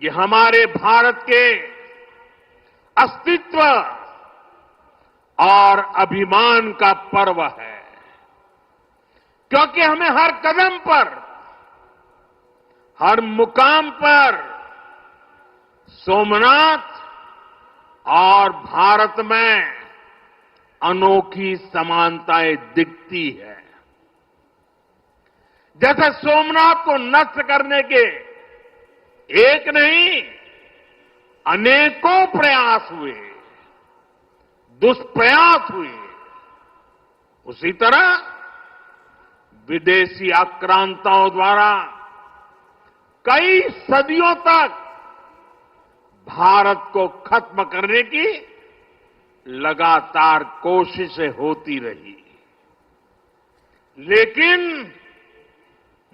ये हमारे भारत के अस्तित्व और अभिमान का पर्व है, क्योंकि हमें हर कदम पर, हर मुकाम पर सोमनाथ और भारत में अनोखी समानताएं दिखती है। जैसे सोमनाथ को नष्ट करने के एक नहीं अनेकों प्रयास हुए, दुष्प्रयास हुए, उसी तरह विदेशी आक्रांताओं द्वारा कई सदियों तक भारत को खत्म करने की लगातार कोशिशें होती रही, लेकिन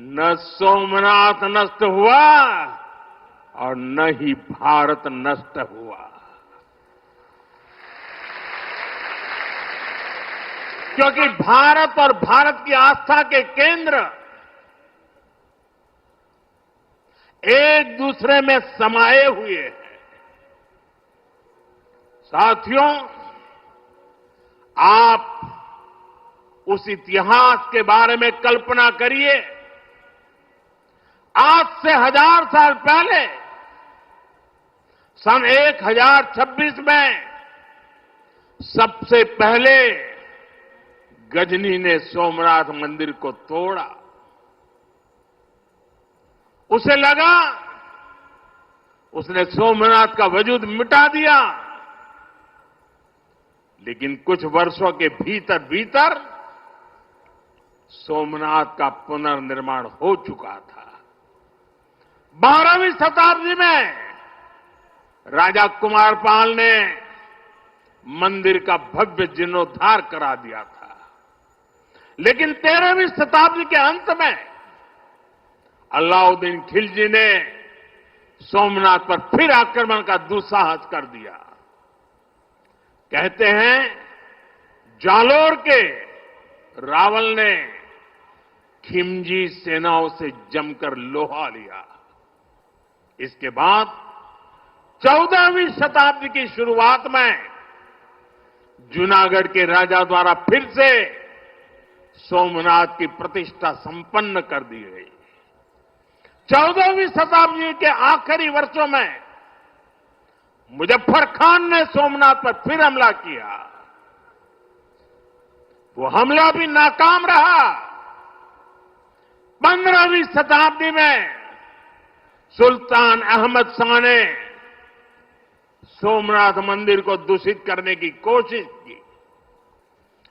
न सोमनाथ नष्ट हुआ और न ही भारत नष्ट हुआ, क्योंकि भारत और भारत की आस्था के केंद्र एक दूसरे में समाये हुए हैं। साथियों, आप उस इतिहास के बारे में कल्पना करिए। आज से 1000 साल पहले सन 1026 में सबसे पहले गजनी ने सोमनाथ मंदिर को तोड़ा। उसे लगा उसने सोमनाथ का वजूद मिटा दिया, लेकिन कुछ वर्षों के भीतर भीतर सोमनाथ का पुनर्निर्माण हो चुका था। 12वीं शताब्दी में राजा कुमारपाल ने मंदिर का भव्य जीर्णोद्धार करा दिया था, लेकिन 13वीं शताब्दी के अंत में अलाउद्दीन खिलजी ने सोमनाथ पर फिर आक्रमण का दुस्साहस कर दिया। कहते हैं जालोर के रावल ने खिमजी सेनाओं से जमकर लोहा लिया। इसके बाद 14वीं शताब्दी की शुरुआत में जूनागढ़ के राजा द्वारा फिर से सोमनाथ की प्रतिष्ठा संपन्न कर दी गई। 14वीं शताब्दी के आखिरी वर्षों में मुजफ्फर खान ने सोमनाथ पर फिर हमला किया। वो हमला भी नाकाम रहा। 15वीं शताब्दी में सुल्तान अहमद शाह ने सोमनाथ मंदिर को दूषित करने की कोशिश की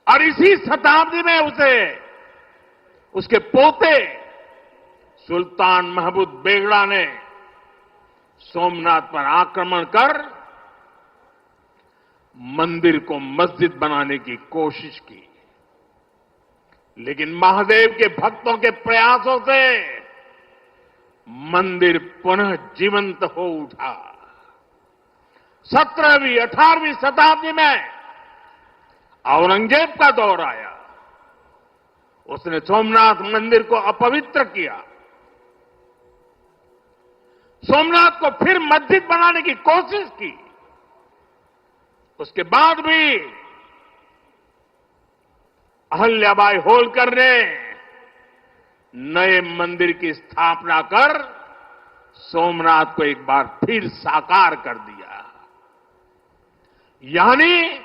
और इसी शताब्दी में उसके पोते सुल्तान महमूद बेगड़ा ने सोमनाथ पर आक्रमण कर मंदिर को मस्जिद बनाने की कोशिश की, लेकिन महादेव के भक्तों के प्रयासों से मंदिर पुनः जीवंत हो उठा। 17वीं 18वीं शताब्दी में औरंगजेब का दौर आया। उसने सोमनाथ मंदिर को अपवित्र किया। सोमनाथ को फिर मस्जिद बनाने की कोशिश की। उसके बाद भी अहल्याबाई होलकर ने नए मंदिर की स्थापना कर सोमनाथ को एक बार फिर साकार कर दिया। यानी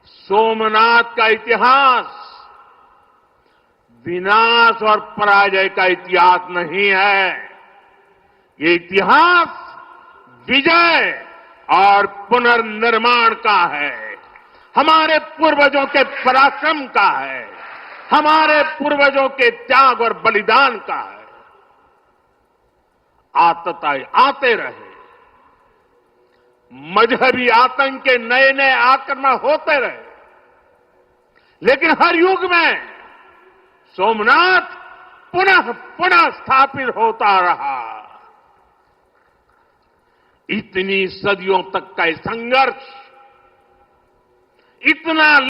सोमनाथ का इतिहास विनाश और पराजय का इतिहास नहीं है। ये इतिहास विजय और पुनर्निर्माण का है, हमारे पूर्वजों के पराक्रम का है, हमारे पूर्वजों के त्याग और बलिदान का है। आतताई आते रहे, मजहबी आतंक के नए नए आक्रमण होते रहे, लेकिन हर युग में सोमनाथ पुनः पुनः स्थापित होता रहा। इतनी सदियों तक का संघर्ष, इतना